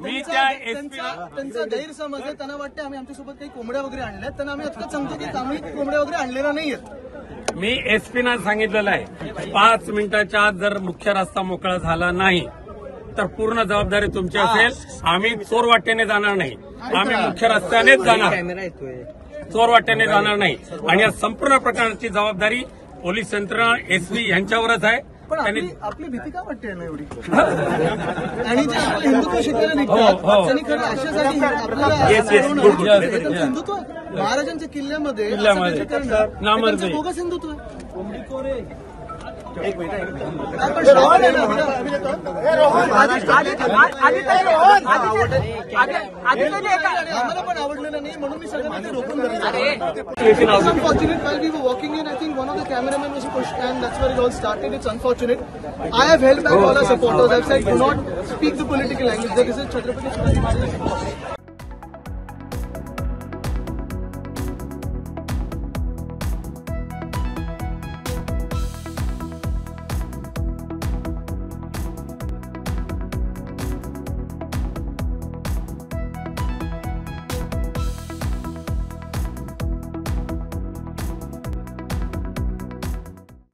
मी त्या त्यांचा गैरसमज आहे. त्यांना वाटतं आम्ही आमच्यासोबत काही कोंबड्या वगैरे आणल्या, त्यांना आम्ही आता सांगतो की आम्ही कोंबड्या वगैरे आणलेल्या नाहीयेत. मी एसपीना सांगितलेलं आहे 5 मिनिटाच्या आत जर मुख्य रस्ता मोकळा झाला नाही तर पूर्ण जबाबदारी तुमची असेल. आम्ही चोरवाटेने जाणार नाही, आम्ही मुख्य रस्त्यानेच जाणार, चोरवाटेने जाणार नाही. आणि या संपूर्ण प्रकरणाची जबाबदारी पोलीस यंत्रणा एसपी यांच्यावरच आहे. पण आपली भीती का वाटते ना एवढी? आणि जे आपले हिंदुत्व शिकायला निघतात त्यांनी खरं अशासाठी आपल्याला हिंदुत्व महाराजांच्या किल्ल्यामध्ये नामर्दी बोगस हिंदुत्व आम्हाला पण आवडलेलं नाही म्हणून मी सगळ्यांना रोखून धरलं. Unfortunate while we were walking in, I think one of the cameramen was pushed and that's where it all started. It's unfortunate. I have held back all our supporters. I've said do not speak the political language. This is Chhatrapati Shivaji Maharaj.